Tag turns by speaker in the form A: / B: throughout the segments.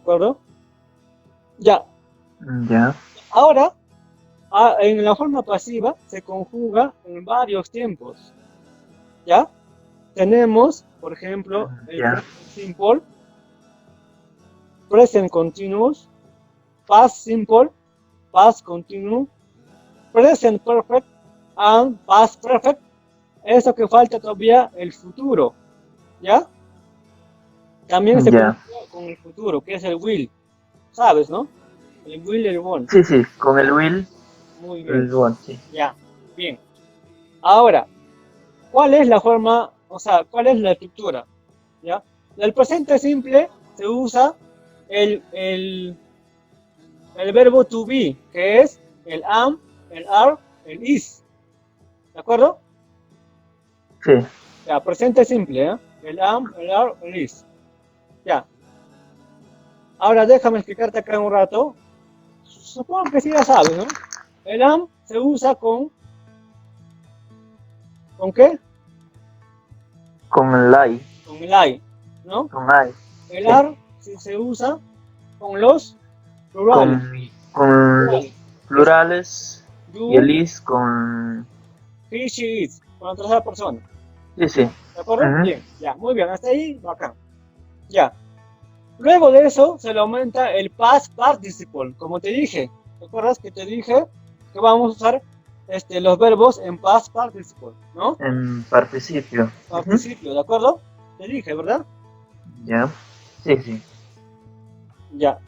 A: acuerdo? Ya.
B: Ya.
A: Ahora, en la forma pasiva se conjuga en varios tiempos, ¿ya? Tenemos, por ejemplo, el
B: Ya.
A: present simple, present continuous, past simple, past continuous, present perfect and past perfect. Eso que falta todavía el futuro, ¿ya? También se
B: Ya.
A: conjuga con el futuro, que es el will, ¿sabes, no? El will y el want.
B: Sí, sí, con el will,
A: Muy bien,
B: el want, sí.
A: ya, bien. Ahora, ¿cuál es la forma, o sea, cuál es la estructura? ¿Ya? El presente simple se usa el verbo to be, que es el am, el are, el is. ¿De acuerdo?
B: Sí.
A: Ya, presente simple, ¿eh? El am, el are, el is. Ya. Ahora déjame explicarte acá un rato. Supongo que sí ya sabes, ¿no? El am se usa ¿con qué?
B: Con el I.
A: Con el I, ¿no?
B: Con I.
A: El
B: Sí.
A: are se usa con los plurales.
B: Con los
A: Plurales. Es
B: plurales y el
A: you,
B: is con...
A: he, she, it, con la tercera persona.
B: Sí, sí.
A: ¿De acuerdo?
B: Ujú.
A: Bien, ya, muy bien, hasta ahí, bacán. Ya. Luego de eso se le aumenta el past participle, como te dije. ¿Te acuerdas que te dije que vamos a usar los verbos en past participle, ¿no?
B: En participio. Ujú.
A: Participio, ¿de acuerdo? Te dije, ¿verdad?
B: Ya. Sí, sí.
A: Ya.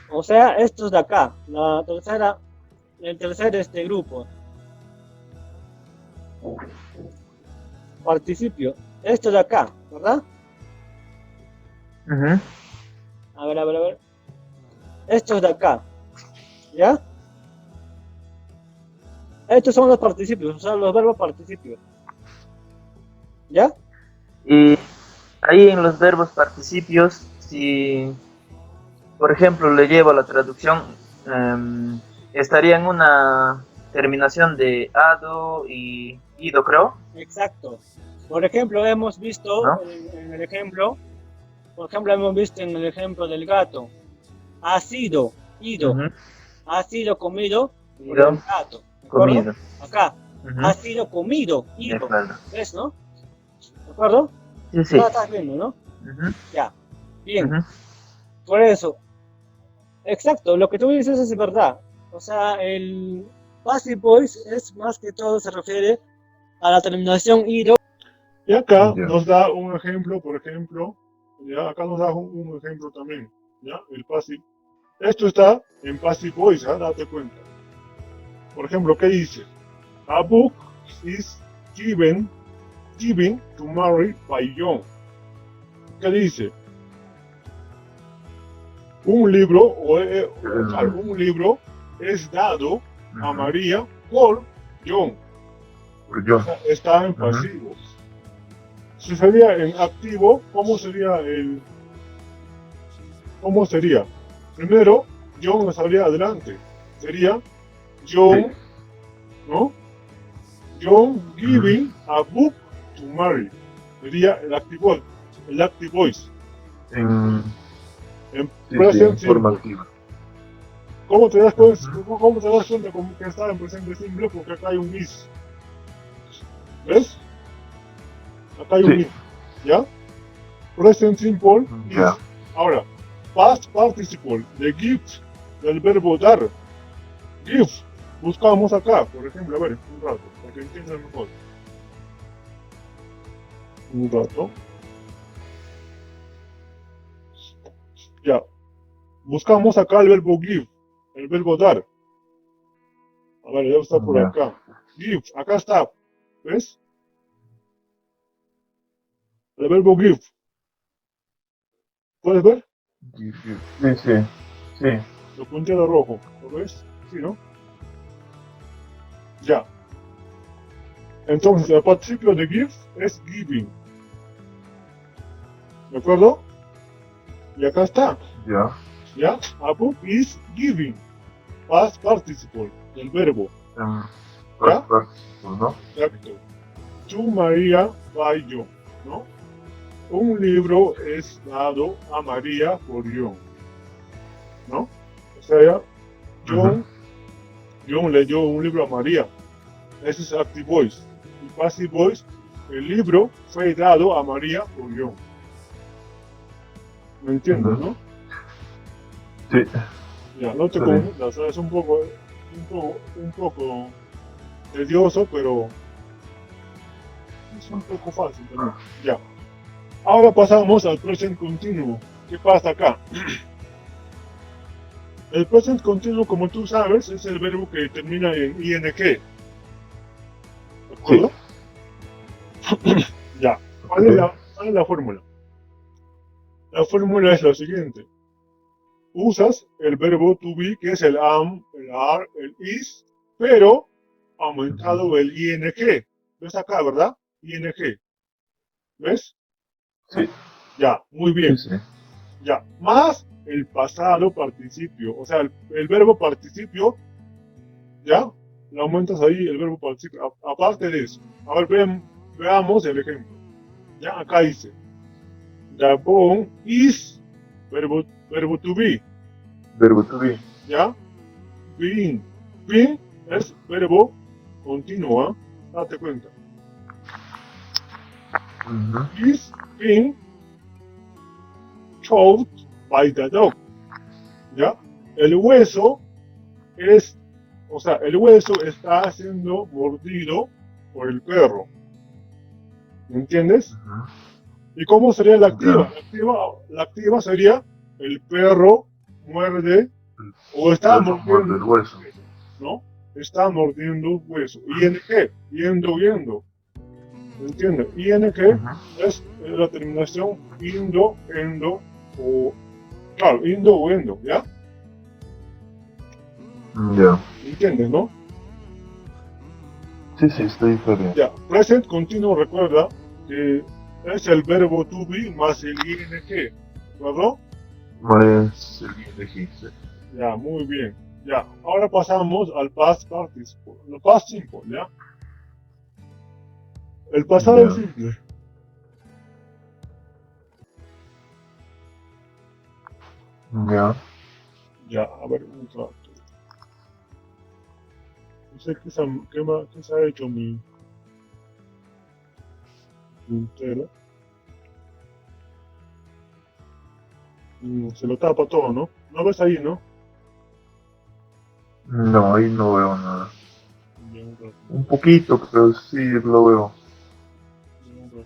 A: O sea, estos de acá, el tercer grupo, participio. Esto de acá, ¿verdad?
B: Ujú.
A: A ver, a ver, a ver. Estos de acá, ¿ya? Estos son los participios, o sea, los verbos participios. ¿Ya?
B: Y ahí en los verbos participios, si por ejemplo le llevo la traducción, estaría en una terminación de ado y ido, creo,
A: Exacto. Por ejemplo, hemos visto
B: ¿no?
A: en el ejemplo, por ejemplo, hemos visto en el ejemplo del gato. Ha sido, ido,
B: Ujú.
A: ha sido comido por
B: Ido,
A: el gato. ¿De acuerdo?
B: comido.
A: Acá,
B: Ujú.
A: ha sido comido,
B: De
A: ido.
B: acuerdo.
A: ¿Ves, no? ¿De acuerdo?
B: Sí,
A: Ya
B: sí.
A: estás viendo, ¿no?
B: Ujú.
A: Ya. Bien.
B: Ujú.
A: Por eso, exacto, lo que tú dices es verdad. O sea, el passive voice es más que todo se refiere a la terminación ido. Y acá
B: Ya.
A: nos da un ejemplo, por ejemplo, ya acá nos da un ejemplo también, ya, el passive. Esto está en passive voice, ¿ah? Date cuenta. Por ejemplo, ¿qué dice? A book is given to Mary by John. ¿Qué dice? Un libro, un libro es dado a María por John.
B: Por yo.
A: O sea, está en pasivo. Si sería en activo, ¿cómo sería? Primero, John nos saldría adelante. Sería John, ¿no? John giving a book to Mary. Sería el active voice. En present simple.
B: Activa.
A: ¿Cómo te das cuenta, cómo te das cuenta que está en presente simple? Porque acá hay un is. ¿Ves? Acá hay un is. ¿Ya? Present simple is.
B: Ya.
A: Ahora, past participle de give, del verbo dar. Give. Buscamos acá, por ejemplo, a ver, un rato, para que entiendan mejor. Un rato. Ya. Buscamos acá el verbo give, el verbo dar. A ver, debe estar por acá. Give, acá está. ¿Ves? El verbo give. ¿Puedes ver?
B: Sí, sí. Sí.
A: Lo punteado rojo. ¿Lo ves? Sí, ¿no? Ya. Entonces, el participio de give es giving. ¿De acuerdo? Y acá está.
B: Ya.
A: ¿Ya? A book is giving. Past participle del verbo. ¿Ya?
B: ¿No?
A: Exacto. To María by John. ¿No? un libro es dado a María por John, ¿no? O sea, John, John leyó un libro a María. Ese es active voice. Y passive voice, el libro fue dado a María por John. ¿Me entiendes, no?
C: Sí.
A: Ya, no te
C: Está bien.
A: confundas, es un poco tedioso, pero es un poco fácil también. Ya. Ahora pasamos al present continuo. ¿Qué pasa acá? El present continuo, como tú sabes, es el verbo que termina en ing. ¿De acuerdo? Ya. ¿Cuál es la fórmula? La fórmula es la siguiente. Usas el verbo to be, que es el am, el are, el is, pero aumentado el ing. ¿Ves acá, verdad? Ing. ¿Ves?
C: Sí.
A: Ya, muy bien.
C: Sí, sí.
A: Ya, más el pasado participio. O sea, el verbo participio, ¿ya? Le aumentas ahí el verbo participio. Aparte de eso. A ver, veamos el ejemplo. Ya, acá dice. The bone is verbo to be.
C: Verbo to be.
A: ¿Ya? Being. Being es verbo continuo, ¿eh? Date cuenta. Is being chewed by the dog. ¿Ya? El hueso es, o sea, el hueso está siendo mordido por el perro. ¿Me entiendes? ¿Y cómo sería la activa? La activa sería el perro muerde o está mordiendo
C: el hueso.
A: ¿no? Está mordiendo hueso. ING, yendo. ¿Me entiendes? ING es la terminación indo, endo o claro, indo o endo, ¿ya?
C: Ya.
A: ¿Entiendes, no?
C: Sí, sí, está diferente.
A: Ya, present continuo, recuerda que es el verbo to be más el ing, ¿verdad?
C: Más el ing.
A: Ya, muy bien. Ya, ahora pasamos al past participle, el past simple, ¿ya? El pasado simple.
C: Ya.
A: Ya, a ver, un rato. No sé qué se ha hecho mi puntero. Se lo tapa todo, ¿no? ¿No ves ahí, no?
C: No, ahí no veo nada.
A: Ya, un rato.
C: Un poquito, pero sí lo veo.
A: Ya, un rato.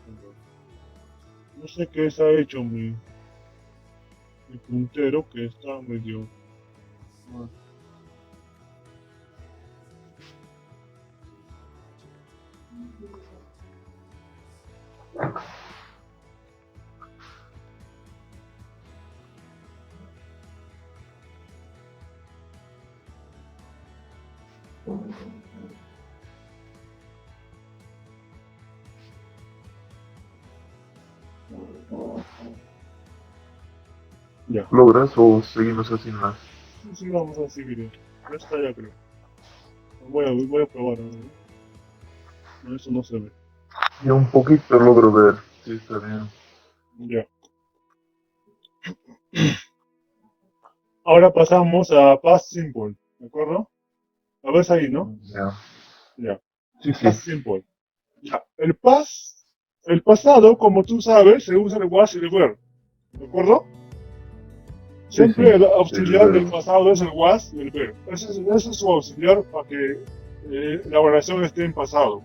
A: No sé qué se ha hecho mi puntero, que está medio mal. Ya.
C: ¿Logras o seguimos así más?
A: Sí, vamos a seguir. Ya está, ya creo. Voy a probar. No, eso no se ve.
C: Yo un poquito logro ver. Sí, está bien.
A: Ya. Ahora pasamos a past simple, ¿de acuerdo? ¿Lo ves ahí, no?
C: Ya.
A: Ya.
C: Sí, sí.
A: Past simple. Ya. El pasado, como tú sabes, se usa el was y el were, ¿de acuerdo? Siempre
C: sí.
A: el auxiliar
C: El
A: del pasado es el was y el were. Ese es su auxiliar para que la oración esté en pasado.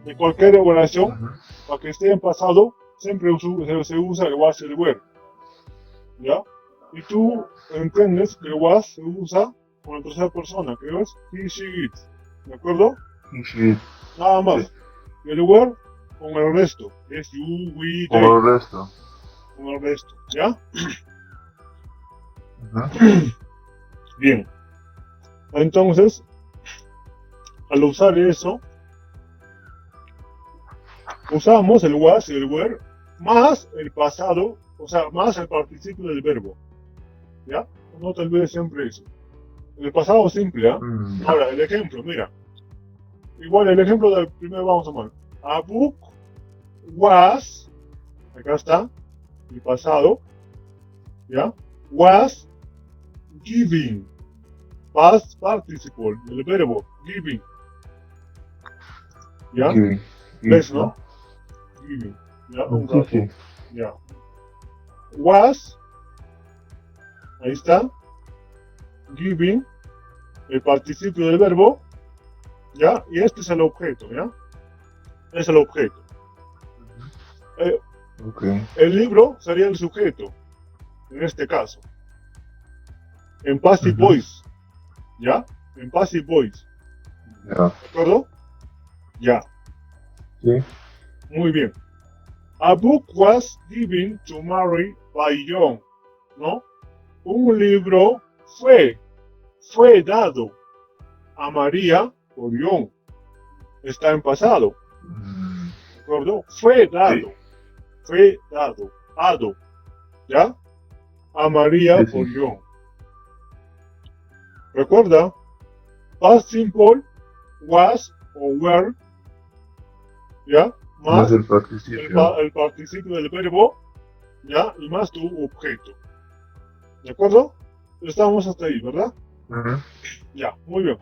A: De cualquier oración, para que esté en pasado, siempre se usa el was y el were. ¿Ya? Y tú entiendes que el was se usa con la tercera persona, que es he, she, it. ¿De acuerdo?
C: Sí.
A: Nada más.
C: Sí.
A: Y el were con el resto, que es you, we, they.
C: Como el resto.
A: Con el resto, ¿ya?
C: Ajá.
A: Bien. Entonces, al usar eso, usamos el was y el were más el pasado, o sea, más el participio del verbo. ¿Ya? No te olvides siempre eso. El pasado simple, ¿ah? Ahora, el ejemplo, mira. Igual el ejemplo del primero vamos a tomar. A book was acá está, el pasado, ¿ya? Was giving, past participle, el verbo giving, ¿ya?
C: Giving.
A: ¿Ves, no? Giving, ¿ya? Un
C: Sí,
A: rato,
C: sí.
A: ¿ya? Was, ahí está, giving, el participio del verbo, ¿ya? Y este es el objeto, ¿ya? Es el objeto.
C: Ok.
A: El libro sería el sujeto, en este caso. En passive
C: Ujú.
A: voice, ¿ya? En passive voice,
C: Ya.
A: ¿de acuerdo? Ya,
C: Sí.
A: muy bien. A book was given to Mary by John, ¿no? Un libro fue dado a María por John. Está en pasado,
C: Mm,
A: ¿de acuerdo? Fue dado, ¿ya? A María
C: Sí,
A: por
C: sí.
A: John. Recuerda, past simple, was o were, ¿ya?
C: Más
A: Más
C: el participio.
A: el participio del verbo, ¿ya? Y más tu objeto. ¿De acuerdo? Estamos hasta ahí, ¿verdad?
C: Ujú.
A: Ya, muy bien.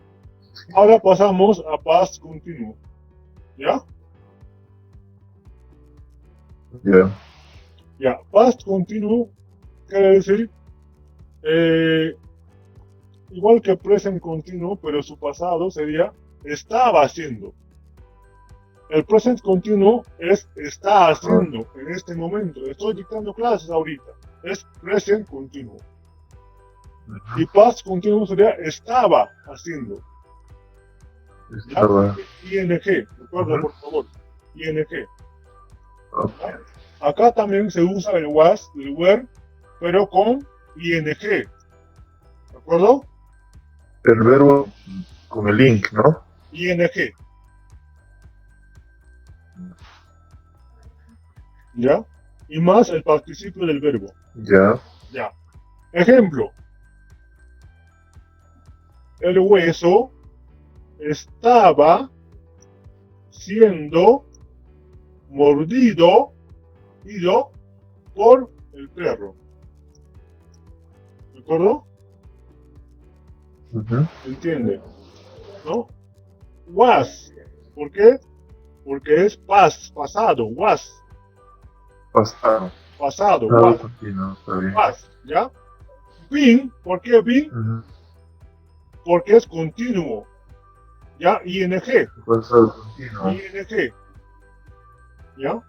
A: Ahora pasamos a past continuo, ¿ya?
C: Ya.
A: Ya, past continuo quiere decir igual que present continuo, pero su pasado sería estaba haciendo. El present continuo es está haciendo en este momento. Estoy dictando clases ahorita. Es present continuo. Y
C: Ujú.
A: past continuo sería estaba haciendo. ¿Ya?
C: Estaba.
A: ING, recuerda
C: Ujú.
A: por favor. ING.
C: Ok.
A: ¿Ya? Acá también se usa el was, el were, pero con ING. ¿De acuerdo?
C: El verbo con el link, ¿no?
A: ING. ¿Ya? Y más el participio del verbo.
C: Ya.
A: ¿Ya? Ejemplo. El hueso estaba siendo mordido ido por el perro. ¿De acuerdo?
C: Ujú.
A: ¿Entiende? ¿No? Was. ¿Por qué? Porque es past, pasado, was.
C: Pasado.
A: Pasado,
C: Pasado
A: was.
C: continuo, está bien.
A: Was. ¿Ya? Been. ¿Por qué been?
C: Ujú.
A: Porque es continuo. ¿Ya? ING.
C: Pasado continuo.
A: ING. ¿Ya?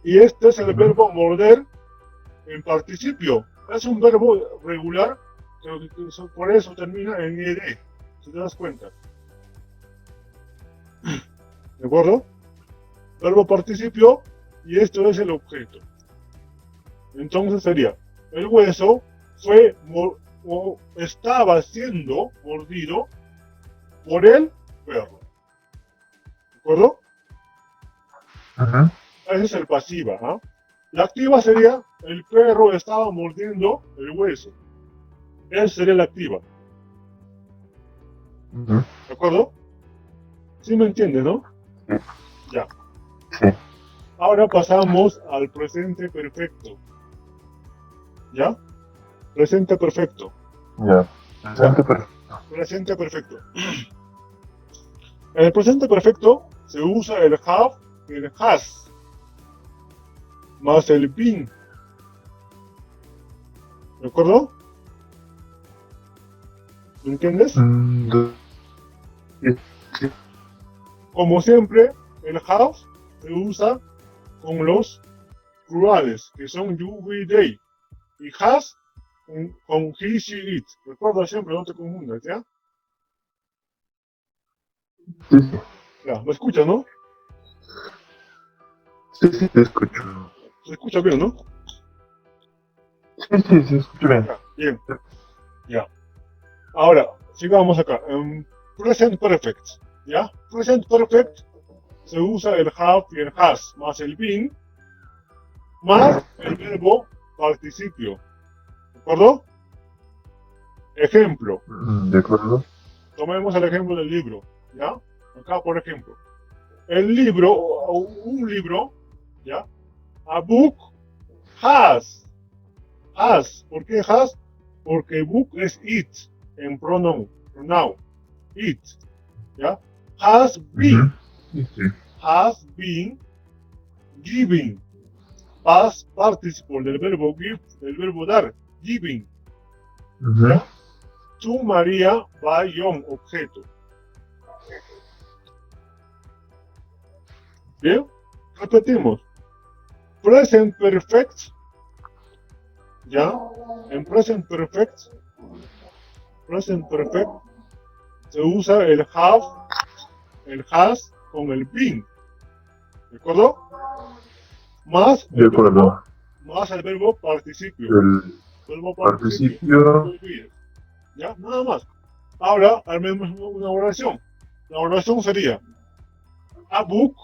A: Y este es el
C: Ujú.
A: verbo morder en participio. Es un verbo regular, por eso termina en ed. Si te das cuenta. ¿De acuerdo? Verbo participio y esto es el objeto. Entonces sería, el hueso fue o estaba siendo mordido por el perro. ¿De acuerdo?
C: Ujú.
A: Ese es el pasiva. ¿Ah? La activa sería, el perro estaba mordiendo el hueso. Esa sería la activa.
C: Ujú.
A: ¿De acuerdo? ¿Sí me entiendes, no?
C: Sí.
A: Ya.
C: Sí.
A: Ahora pasamos al presente perfecto. ¿Ya? Presente perfecto.
C: Ya.
A: Ya.
C: Presente perfecto.
A: Presente perfecto. En el presente perfecto se usa el have y el has, más el been. ¿De acuerdo? ¿Me entiendes?
C: Mm, do- sí, sí.
A: Como siempre, el have se usa con los plurales, que son you, we, they. Y has con he, she, it. Recuerda siempre, no te confundas, ¿ya?
C: Sí, sí.
A: Ya, ¿me escuchas, no?
C: Sí, sí, te escucho.
A: Se escucha bien, ¿no?
C: Sí, sí, sí, escucho bien.
A: Ya, bien, ya. Ahora, sigamos acá. Present perfect, ¿ya? Present perfect se usa el have y el has, más el been, más el verbo participio. ¿De acuerdo? Ejemplo.
C: De acuerdo.
A: Tomemos el ejemplo del libro, ¿ya? Acá, por ejemplo. El libro, o un libro, ¿ya? A book has. Has. ¿Por qué has? Porque book es it en pronoun. It. ¿Ya? Has been.
C: Sí, sí.
A: Has been giving. Past participle del verbo give, del verbo dar. Giving.
C: Ujú.
A: ¿Ya? To María by John, objeto. Bien, repetimos. Present perfect, ¿ya? En present perfect se usa el have, el has con el been. ¿De acuerdo? Más
C: De acuerdo.
A: más el verbo participio.
C: El
A: Verbo participio.
C: participio.
A: No te olvides. ¿Ya? Nada más. Ahora, armemos una oración. La oración sería: a book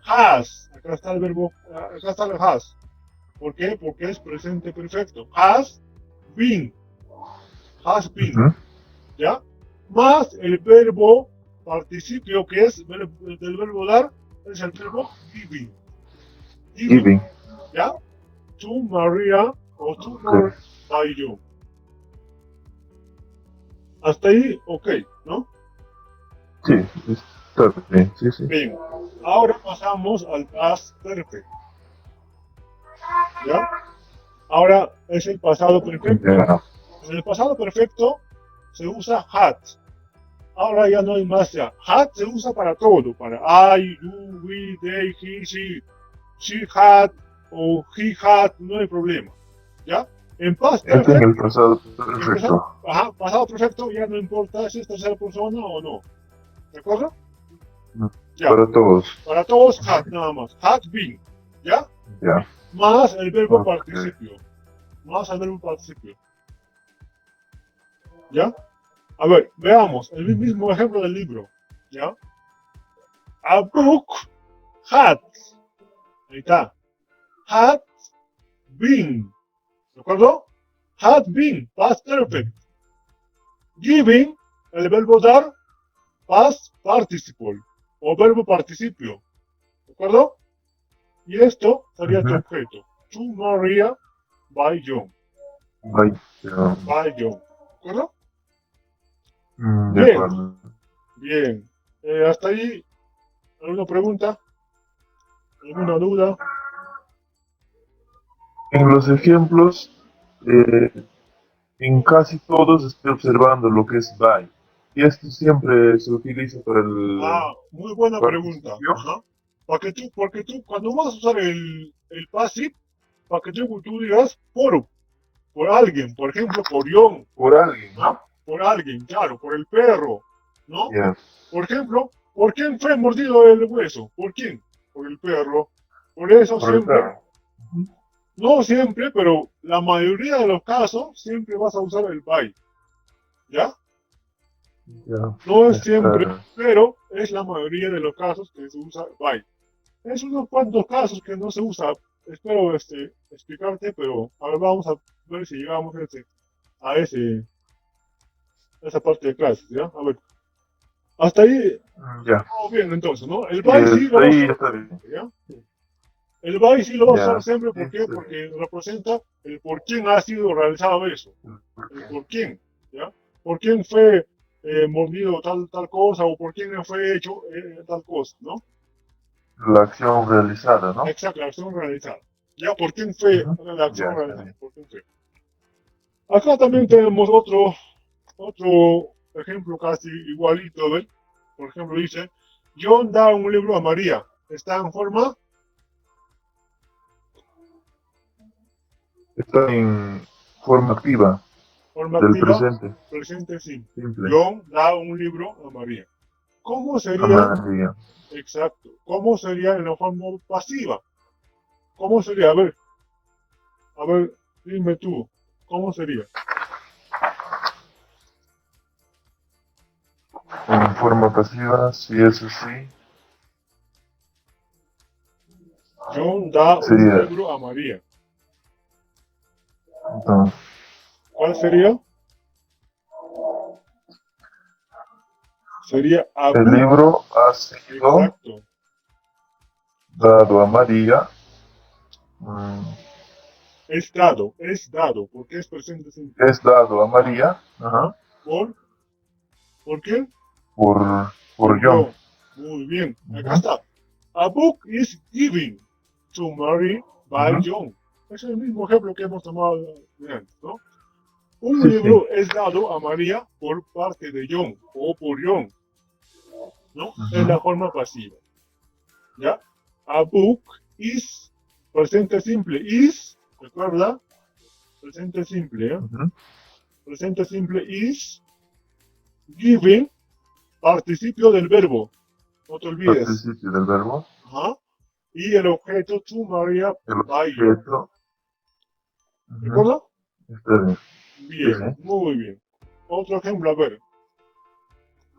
A: has. Acá está el verbo, acá está el has. ¿Por qué? Porque es presente perfecto. Has been. Has been.
C: Ujú.
A: ¿Ya? Más el verbo participio, que es del verbo dar, es el verbo giving.
C: Giving.
A: ¿Ya? To Maria o to Maria by you. Hasta ahí, ok, ¿no?
C: Sí, está bien. Sí, sí.
A: Bien. Ahora pasamos al past perfect. ¿Ya? Ahora es el pasado perfecto.
C: Ya.
A: En el pasado perfecto se usa had. Ahora ya no hay más ya. Had se usa para todo. Para I, you, we, they, he, she had o he had. No hay problema. ¿Ya? En past
C: Este en
A: perfect,
C: el pasado perfecto.
A: pasado perfecto ya no importa si es tercera persona o no. ¿De acuerdo? Ya.
C: Para todos.
A: Para todos had nada más. Had been. ¿Ya?
C: Ya.
A: Más el verbo
C: Ok.
A: participio. Más el verbo participio. ¿Ya? A ver, veamos el mismo ejemplo del libro. ¿Ya? A book had. Ahí está. Had been. ¿De acuerdo? Had been. Past perfect. Giving. El verbo dar. Past participle. O verbo participio. ¿De acuerdo? Y esto sería tu
C: Ujú.
A: objeto. To Maria by John.
C: Bye. Ya.
A: By John. ¿De acuerdo?
C: De
A: Bien.
C: acuerdo.
A: Bien. Hasta ahí. ¿Alguna pregunta? ¿Alguna duda?
C: En los ejemplos, en casi todos estoy observando lo que es by. Y esto siempre se utiliza para el
A: Muy buena pregunta.
C: participio.
A: Ajá. Porque tú, cuando vas a usar el passive, para que tú digas por alguien, por ejemplo, por John,
C: Por alguien,
A: ¿no?
C: ¿no?
A: Por alguien, claro, por el perro, ¿no?
C: Ya.
A: Por ejemplo, ¿por quién fue mordido el hueso? ¿Por quién? Por el perro. Por eso
C: Por el
A: siempre,
C: perro.
A: no siempre, pero la mayoría de los casos, siempre vas a usar el by, ¿ya?
C: Ya.
A: No es siempre,
C: Está.
A: pero es la mayoría de los casos que se usa by. Es unos cuantos casos que no se usa. Espero explicarte, pero a ver, vamos a ver si llegamos a esa parte de clase, ¿ya? A ver, hasta ahí
C: Ya.
A: todo bien entonces, ¿no? El
C: Sí,
A: by sí lo
C: hasta
A: vas a
C: ahí
A: usar
C: está bien.
A: siempre, ¿ya? El by sí lo vas a usar
C: Ya.
A: siempre, ¿por qué?
C: Este,
A: Porque representa el por quién ha sido realizado eso, el por quién, ¿ya? Por quién fue mordido tal cosa o por quién fue hecho tal cosa, ¿no?
C: la acción realizada, ¿no?
A: Exacto, la acción realizada. Ya, ¿por quién fue
C: Ujú.
A: la
C: Ya,
A: acción
C: está
A: realizada?
C: bien.
A: ¿Por quién fue? Acá también tenemos otro ejemplo casi igualito, ¿ven? Por ejemplo, dice, John da un libro a María. ¿Está en
C: Está en forma activa
A: forma
C: del
A: activa?
C: presente
A: Presente, sí.
C: simple.
A: John da un libro a María. ¿Cómo sería,
C: Amaría.
A: exacto, cómo sería en la forma pasiva? ¿Cómo sería? A ver, dime tú, ¿cómo sería?
C: En forma pasiva, si es así,
A: John da un
C: sería.
A: libro a María.
C: Entonces,
A: ¿Cuál sería? Sería a
C: el
A: book.
C: libro ha sido
A: Exacto.
C: dado a María Mm,
A: Es dado, porque es presente simple.
C: es dado a María,
A: Ajá. ¿Por qué?
C: por, por John.
A: John. Muy bien, acá
C: Ujú,
A: está. A book is given to Mary by
C: ujú.
A: John. Es el mismo ejemplo que hemos tomado de antes, ¿no? Un
C: Sí, sí.
A: libro es dado a María por parte de John o por John, ¿no? Es la
C: Ujú,
A: forma pasiva, ¿ya? A book is presente simple. Is, ¿recuerda? Presente simple, ¿eh?
C: ujú.
A: Presente simple is given, participio del verbo. No te olvides.
C: Participio del verbo.
A: Ajá. Y el objeto to María
C: El
A: by John.
C: objeto. Ujú.
A: ¿Recuerda?
C: Está bien. Sí,
A: Bien,
C: sí.
A: muy bien. Otro ejemplo, a ver.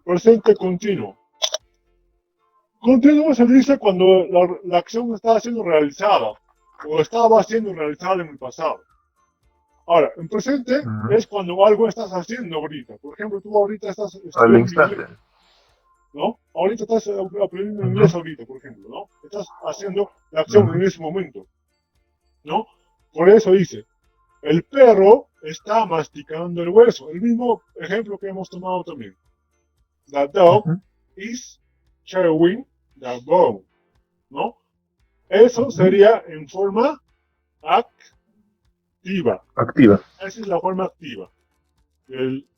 A: Presente continuo. Continuo se dice cuando la acción está siendo realizada o estaba siendo realizada en el pasado. Ahora, en presente
C: Ujú.
A: es cuando algo estás haciendo ahorita. Por ejemplo, tú ahorita estás
C: Al
A: estudiando inglés,
C: instante.
A: ¿no? Ahorita estás aprendiendo
C: Ujú,
A: inglés ahorita, por ejemplo, ¿no? Estás haciendo la acción
C: ujú.
A: en ese momento, ¿no? Por eso dice, el perro está masticando el hueso. El mismo ejemplo que hemos tomado también. The dog
C: Ujú,
A: is chewing the bone, ¿no? Eso
C: ujú.
A: sería en forma activa.
C: Activa.
A: Esa es la forma activa. El-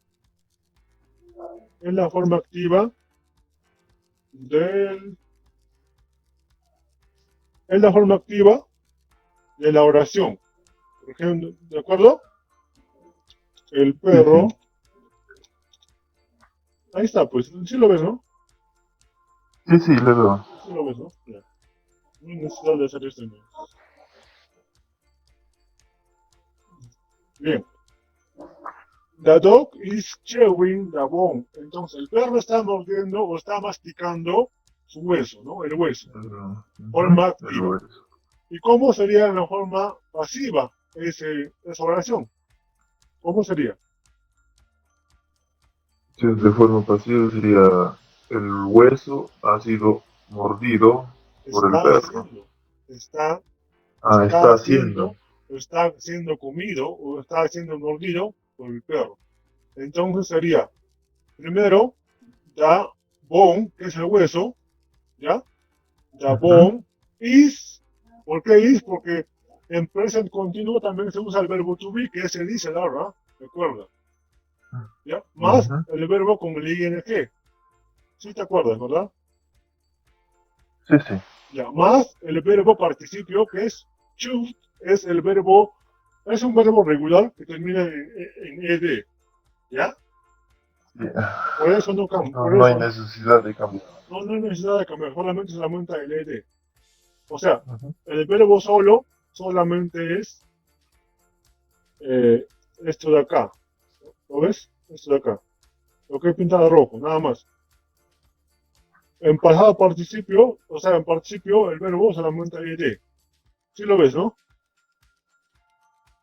A: es la forma activa del, es la forma activa de la oración. Por ejemplo, ¿de acuerdo? El
C: Sí, sí.
A: perro, ahí está, pues, sí lo ves, ¿no?
C: Sí, sí, le veo.
A: Sí lo ves, ¿no? Ya. No hay necesidad de hacer esto. ¿No? Bien. The dog is chewing the bone. Entonces, el perro está mordiendo o está masticando su hueso, ¿no? El hueso.
C: Ujú.
A: Forma
C: El
A: activa.
C: hueso.
A: ¿Y cómo sería la forma pasiva esa oración? ¿Cómo sería?
C: Sí, de forma pasiva sería el hueso ha sido mordido por el
A: Está
C: perro.
A: haciendo. Está,
C: Ah,
A: está
C: está haciendo.
A: haciendo, o está siendo comido, o está siendo mordido por el perro. Entonces sería, primero, the bone, que es el hueso, ¿ya? The
C: Ujú.
A: bone is, ¿por qué is? Porque en present continuo también se usa el verbo to be, que se dice la verdad, recuerda, ¿ya? Más
C: Ujú.
A: el verbo con el ing. ¿Sí te acuerdas, verdad?
C: Sí, sí.
A: Ya, más el verbo participio, que es choose, es el verbo, es un verbo regular que termina en ed, ¿ya?
C: Ya.
A: Por eso no cambia,
C: No,
A: por
C: no hay
A: eso
C: necesidad de cambiar.
A: no hay necesidad de cambiar, solamente se aumenta el ed. O sea,
C: Ujú.
A: el verbo solo solamente es eh, esto de acá, ¿lo ves? Esto de acá, lo que he pintado de rojo, nada más. En pasado participio, o sea, en participio el verbo solamente ed. ¿Sí lo ves, no?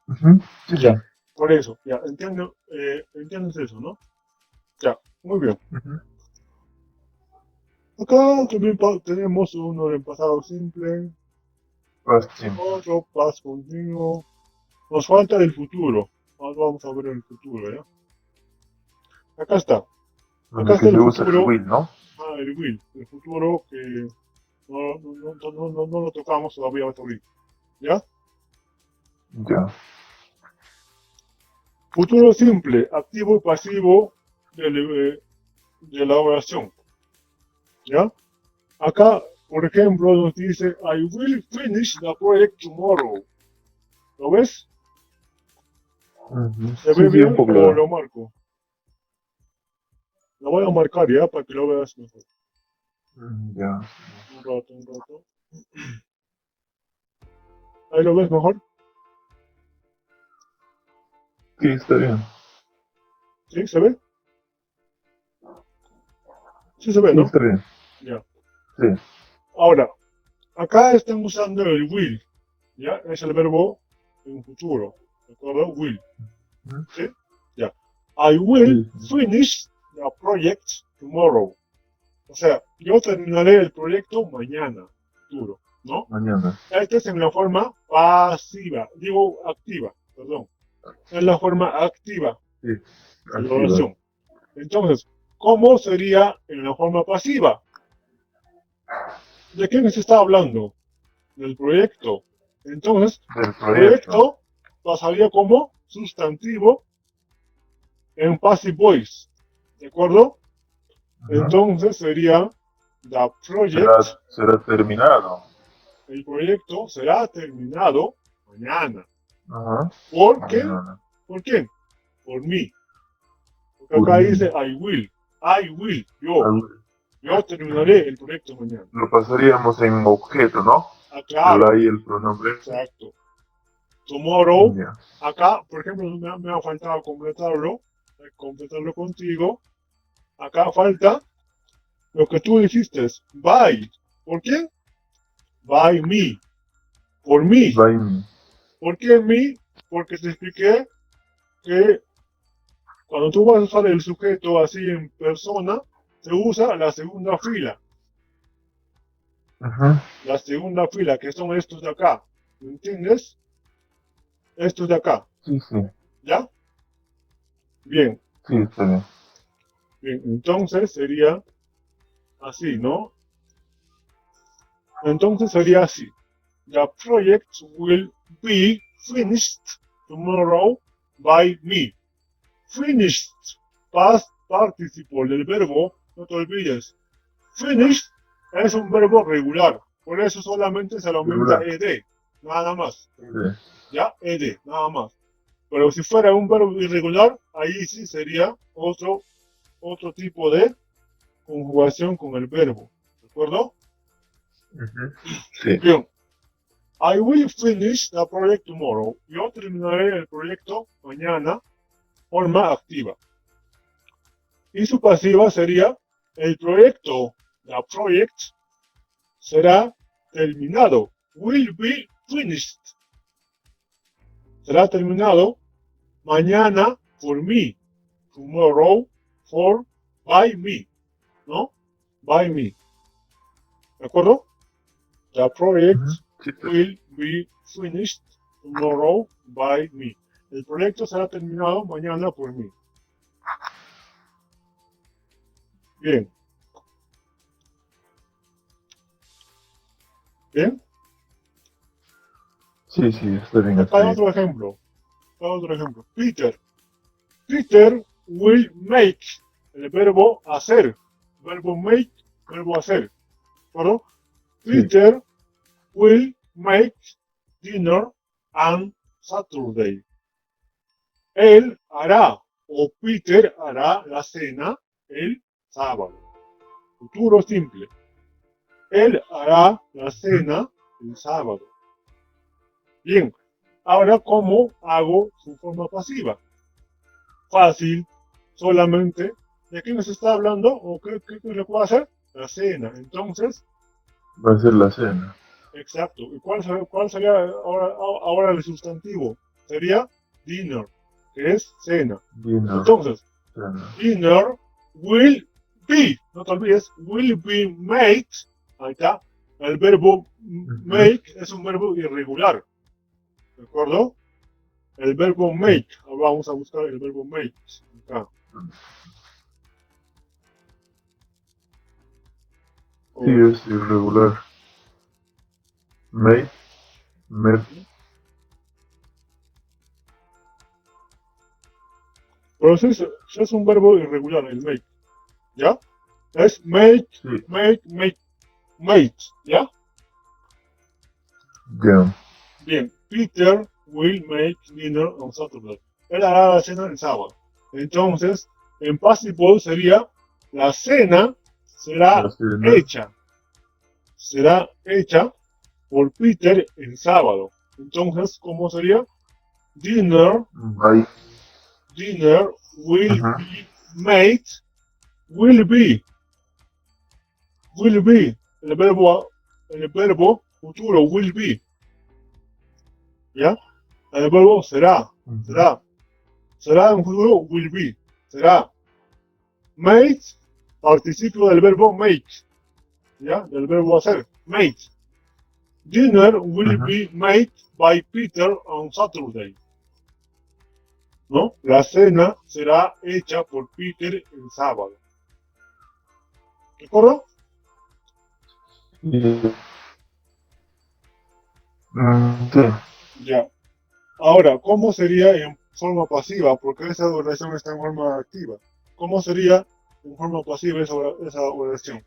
C: Ujú. Sí, sí.
A: Ya, por eso, ya, entiendo, entiendes eso, ¿no? Ya, muy bien.
C: Ujú.
A: Acá también tenemos uno en pasado simple,
C: Past simple.
A: otro past continuo. Nos falta el futuro. Ahora vamos a ver el futuro, ¿ya? Acá está.
C: En
A: Acá
C: el
A: está
C: que
A: el
C: se usa el
A: futuro.
C: will, ¿no?
A: Ah, el will. El futuro que no lo tocamos todavía hasta ahorita. ¿Ya?
C: Ya.
A: Futuro simple, activo y pasivo de la oración. ¿Ya? Acá, por ejemplo, nos dice, I will finish the project tomorrow. ¿Lo ves?
C: Ujú.
A: ¿Se ve
C: Sí, sí, un
A: bien
C: poco le
A: o
C: veo.
A: lo marco? Lo voy a marcar ya para que lo veas mejor.
C: Ya.
A: Un rato, un rato. Ahí lo ves mejor.
C: Sí, está bien.
A: ¿Sí? ¿Se ve? Sí se ve,
C: Sí,
A: ¿no?
C: está bien.
A: Ya.
C: Sí.
A: Ahora, acá están usando el will. ¿Ya? Es el verbo en futuro. ¿De acuerdo? Will.
C: Ujú.
A: ¿Sí? Ya. I will
C: Sí, sí.
A: finish the project tomorrow. O sea, yo terminaré el proyecto mañana. Futuro. ¿no?
C: Mañana.
A: Este es en la forma pasiva, digo activa, perdón. Es la forma activa
C: Sí.
A: de la
C: Activa.
A: oración. Entonces, ¿cómo sería en la forma pasiva? ¿De quién se está hablando? Del proyecto. Entonces,
C: Del proyecto.
A: proyecto pasaría como sustantivo en passive voice. ¿De acuerdo?
C: Ujú.
A: Entonces sería the project.
C: Será terminado.
A: El proyecto será terminado mañana.
C: Ajá.
A: ¿Por qué?
C: Mañana.
A: ¿Por quién? Por mí. Porque
C: Por
A: acá
C: mí.
A: dice I will. I will. Yo.
C: Al-
A: Yo terminaré el proyecto mañana.
C: Lo pasaríamos en objeto, ¿no?
A: Ah, claro.
C: Ahí el pronombre.
A: Exacto. Tomorrow.
C: Ya.
A: Acá, por ejemplo, me ha faltado completarlo contigo. Acá falta lo que tú dijiste. By. ¿Por quién? By me. Por mí.
C: By me.
A: ¿Por qué me? Porque te expliqué que cuando tú vas a usar el sujeto así en persona, se usa la segunda fila.
C: Ajá.
A: La segunda fila, que son estos de acá. ¿Me entiendes? Estos de acá.
C: Sí, sí.
A: ¿Ya? Bien.
C: Sí, está bien.
A: Bien. Entonces sería así, ¿no? Entonces sería así. The project will be finished tomorrow by me. Finished. Past participle del verbo, no te olvides. Finished es un verbo regular. Por eso solamente se le aumenta
C: Regular.
A: ed. Nada más.
C: Sí.
A: ¿Ya? Ed, nada más. Pero si fuera un verbo irregular, ahí sí sería otro tipo de conjugación con el verbo. ¿De acuerdo?
C: Ujú. Sí.
A: Bien. I will finish the project tomorrow. Yo terminaré el proyecto mañana, forma activa. Y su pasiva sería el proyecto, the project, será terminado. Will be finished. Será terminado mañana por mí. Tomorrow for by me. ¿No? By me. ¿De acuerdo? The project
C: Sí,
A: will be finished tomorrow by me. El proyecto será terminado mañana por mí. Bien. Bien.
C: sí, sí, está bien.
A: Acá hay otro ejemplo. Peter. Peter will make. El verbo hacer. Verbo make, verbo hacer. ¿Verdad?
C: Sí.
A: Peter will make dinner on Saturday. Él hará, o Peter hará la cena el sábado. Futuro simple. Él hará la cena el sábado. Bien, ahora ¿cómo hago su forma pasiva? Fácil, solamente. ¿De qué nos está hablando? ¿O qué le puedo hacer? La cena. Entonces,
C: Va a ser la cena.
A: exacto. ¿Y cuál sería ahora el sustantivo? Sería dinner, que es cena.
C: Dinner.
A: Entonces,
C: Cena.
A: dinner will be, no te olvides, will be made. Ahí está. El verbo make es un verbo irregular. ¿De acuerdo? El verbo make. Ahora vamos a buscar el verbo make. Acá.
C: Sí, es irregular. Make.
A: Pero sí es un verbo irregular el make. ¿Ya? Es make,
C: Sí.
A: make. ¿Ya?
C: Ya.
A: Bien. Peter will make dinner on Saturday. Él hará la cena el sábado. Entonces, en passive sería la cena será
C: La cena.
A: hecha. Será hecha por Peter el sábado. Entonces, ¿cómo sería? Dinner
C: By.
A: will
C: Ajá.
A: be made. Will be. El verbo futuro will be. ¿Ya? El verbo será. Será en futuro will be. Será. Made, participio del verbo make. ¿Ya? Del verbo hacer. Made. Dinner will
C: Ajá.
A: be made by Peter on Saturday. ¿No? La cena será hecha por Peter el sábado. ¿De acuerdo?
C: Y, sí.
A: Ya. Ahora, ¿cómo sería en forma pasiva? Porque esa oración está en forma activa. ¿Cómo sería en forma pasiva esa oración?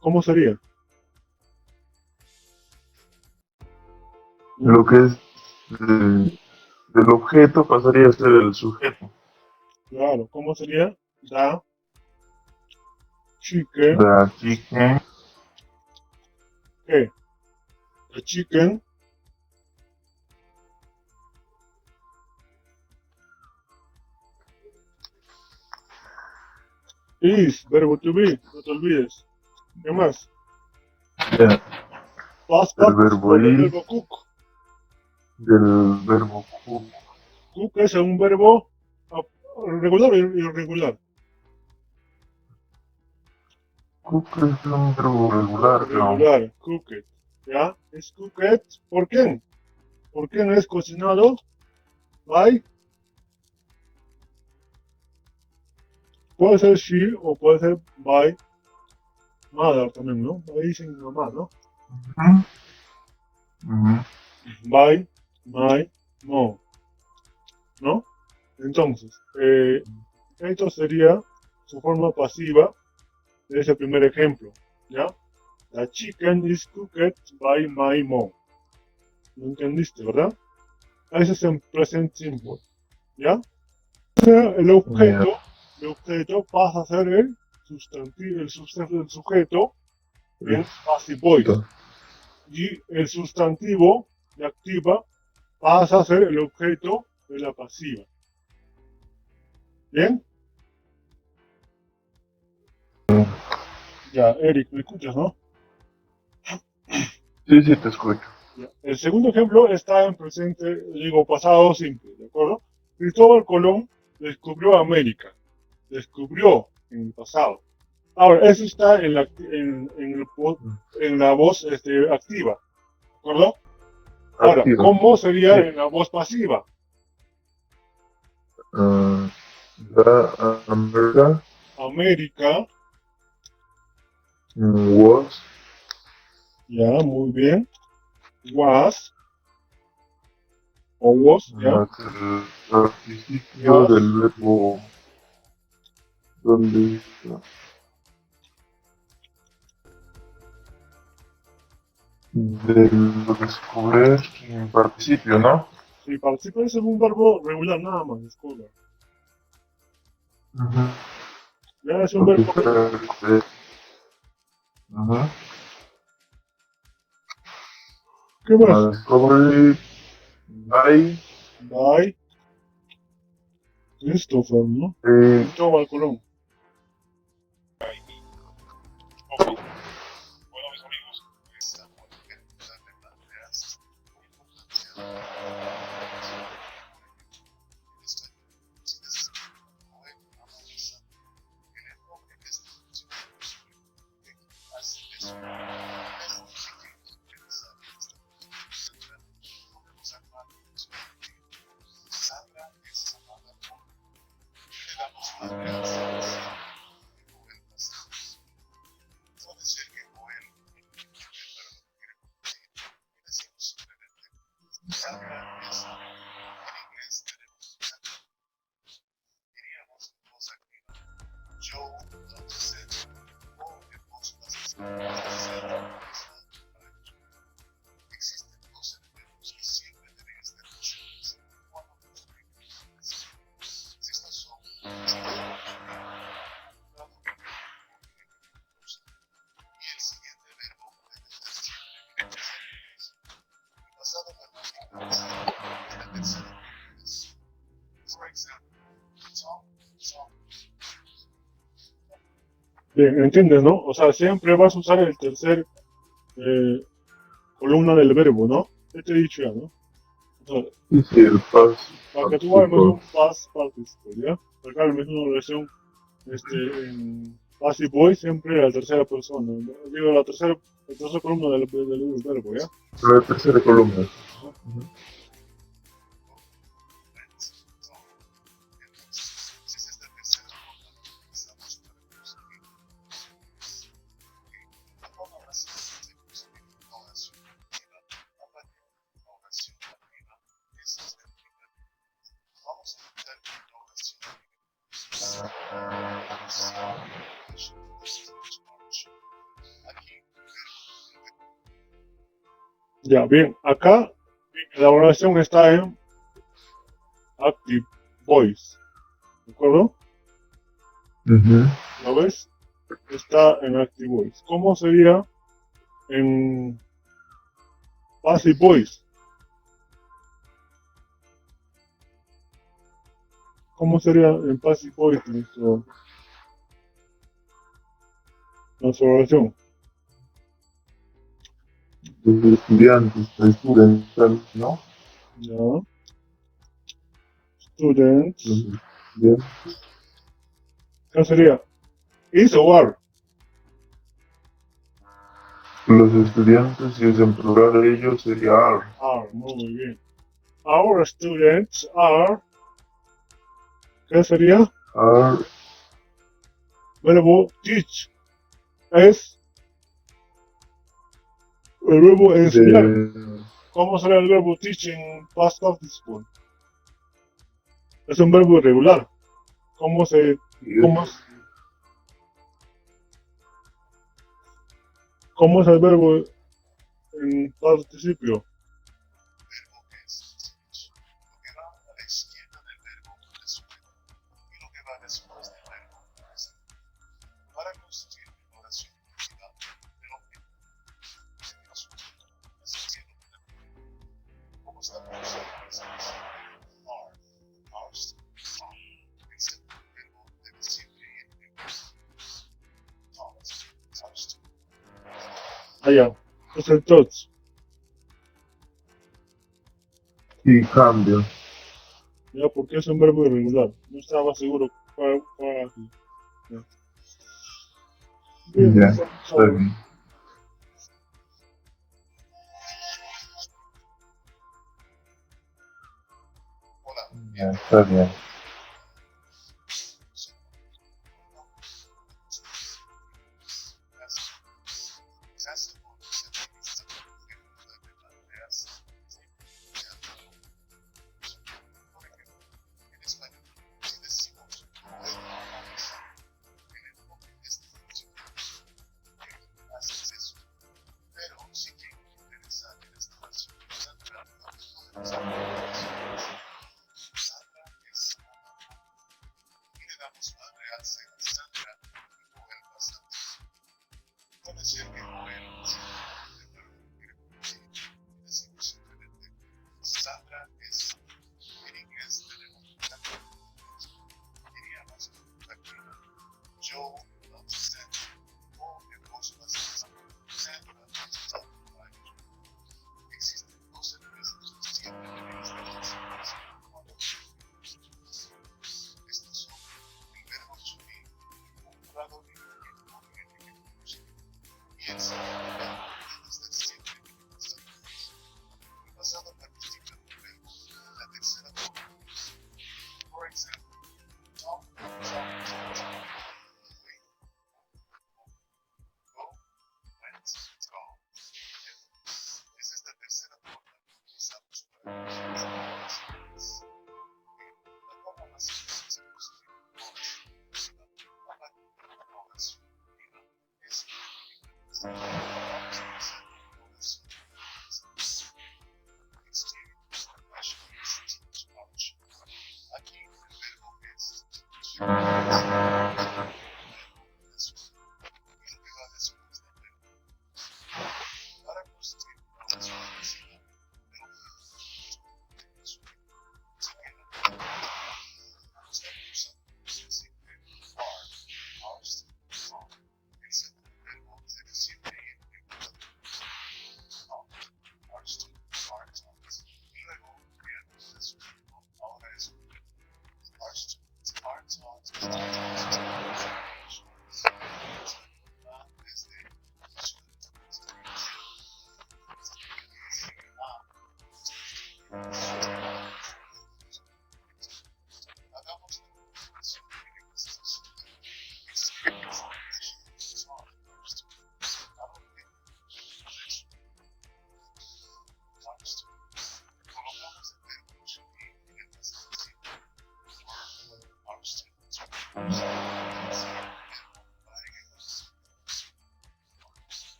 A: ¿Cómo sería?
C: Lo que es del objeto pasaría a ser el sujeto.
A: Claro, ¿cómo sería? The chicken,
C: The chicken
A: ¿qué? The chicken is, verbo to be, no te olvides. ¿Qué más?
C: yeah,
A: Past
C: del verbo
A: participle del
C: is,
A: verbo cook.
C: del verbo cook.
A: Cook es un verbo regular o irregular.
C: Cook es un verbo regular, creo.
A: Regular, cooked. ¿Ya? Es cooked. ¿Por quién? ¿Por quién es cocinado? By. Puede ser she o puede ser by mother también, ¿no? Ahí dicen mamá, ¿no?
C: Ujú. Ujú.
A: By my mom, ¿no? Entonces, esto sería su forma pasiva de ese primer ejemplo, ¿ya? The chicken is cooked by my mom. ¿Lo entendiste, verdad? Ese es en present simple, ¿ya? El
C: Yeah.
A: objeto pasa a ser el sustantivo, el sujeto en passive voice. Y el sustantivo de activa pasa a ser el objeto de la pasiva. ¿Bien? Ya, Eric, ¿me escuchas, no?
C: Sí, sí, te escucho.
A: Ya. El segundo ejemplo está en presente, digo, pasado simple, ¿de acuerdo? Cristóbal Colón descubrió América. Descubrió en el pasado. Ahora, eso está en la voz activa, ¿de acuerdo? Ahora,
C: Activa.
A: ¿cómo sería
C: Sí.
A: en la voz pasiva?
C: The America
A: América,
C: was
A: ya, muy bien. Was, o was, ya,
C: más el participio
A: was,
C: del verbo donde está. Del descubrir en participio, ¿no?
A: si participa es un verbo regular nada más, disculpa.
C: Ujú.
A: Ya es un
C: Porque
A: verbo
C: está
A: regular.
C: ujú.
A: ¿Qué más?
C: Discovery by
A: By Christopher, ¿no?
C: eh,
A: Cristóbal Colón. Bien, ¿entiendes, no? O sea, siempre vas a usar el tercer eh, columna del verbo, ¿no? ¿Qué te he dicho ya, no? Entonces,
C: dice el past
A: para que tú armes
C: participle.
A: un past participle, ¿ya? Acá armes una oración en Passive voice siempre la tercera persona. Digo, la tercera columna del verbo, ¿ya?
C: La tercera columna. Ujú.
A: Ya, bien, acá la oración está en active voice, ¿de acuerdo?
C: Ujú.
A: ¿Lo ves? Está en active voice. ¿Cómo sería en passive voice? ¿Cómo sería en passive voice nuestra oración?
C: Los estudiantes, estudiantes, ¿no?
A: Ya. Students.
C: Los estudiantes.
A: ¿Qué sería? Is o are.
C: Los estudiantes, si es en plural, ellos sería are.
A: Are, muy bien. Our students are. ¿Qué sería?
C: Are
A: Verbo teach. Es el verbo enseñar.
C: de
A: ¿Cómo sería el verbo teach en past participle? Es un verbo irregular. ¿Cómo se, cómo es, cómo es el verbo en participio? Allá. Es el touch.
C: y cambio.
A: Ya, porque es un verbo irregular. No estaba seguro cuál aquí. Ya. Bien,
C: Ya,
A: está
C: está bien. Ya, está bien.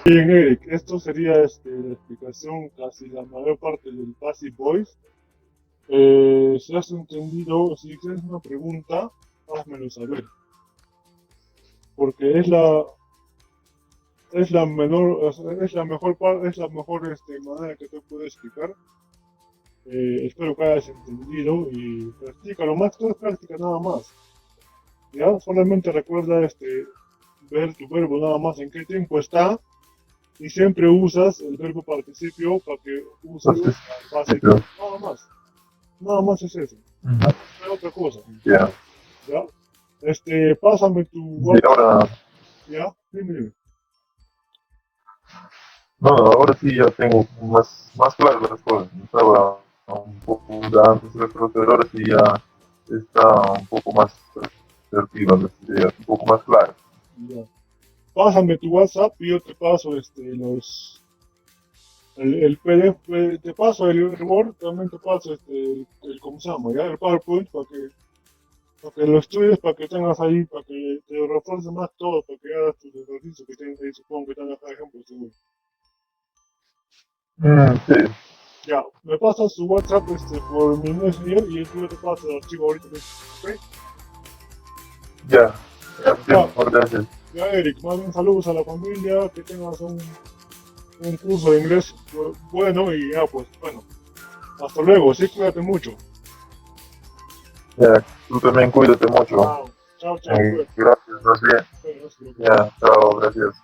A: Bien, Eric, esto sería la explicación casi la mayor parte del Passive Voice. Si has entendido, si tienes una pregunta, házmelo saber. Porque es la menor, o sea, es la mejor manera que te puedo explicar. Espero que hayas entendido y practícalo más, todo es práctica nada más. Ya, solamente recuerda ver tu verbo nada más en qué tiempo está y siempre usas el verbo participio para que uses el passive. Nada más. Nada más es eso.
C: Ujú.
A: No hay otra cosa.
C: Ya.
A: ¿Ya? Pásame tu
C: Y
A: WhatsApp.
C: ahora,
A: ¿Ya? Dime.
C: no, ahora sí ya tengo más claras las cosas. Estaba un poco ya antes de pero ahora sí ya está un poco más asertiva las ideas, un poco más claras.
A: Ya. Pásame tu WhatsApp y yo te paso el PDF, te paso el Word, también te paso ¿cómo se llama? ¿Ya? El PowerPoint para que lo estudies, para que tengas ahí, para que te refuerces más todo, para que hagas tus ejercicios que tienes ahí, supongo que tengas cada ejemplo seguro.
C: Sí,
A: Ya, me pasas su WhatsApp por mi Messenger y yo te paso el archivo ahorita. ¿Ok?
C: ya,
A: Ya,
C: gracias.
A: ya, Eric, más bien saludos a la familia, que tengas un curso de inglés bueno y ya, pues, bueno, hasta luego, sí, cuídate mucho.
C: Ya, tú también cuídate mucho.
A: Chao, chao, chao, cuídate.
C: Gracias, más bien.
A: Gracias,
C: Ya, chao, gracias.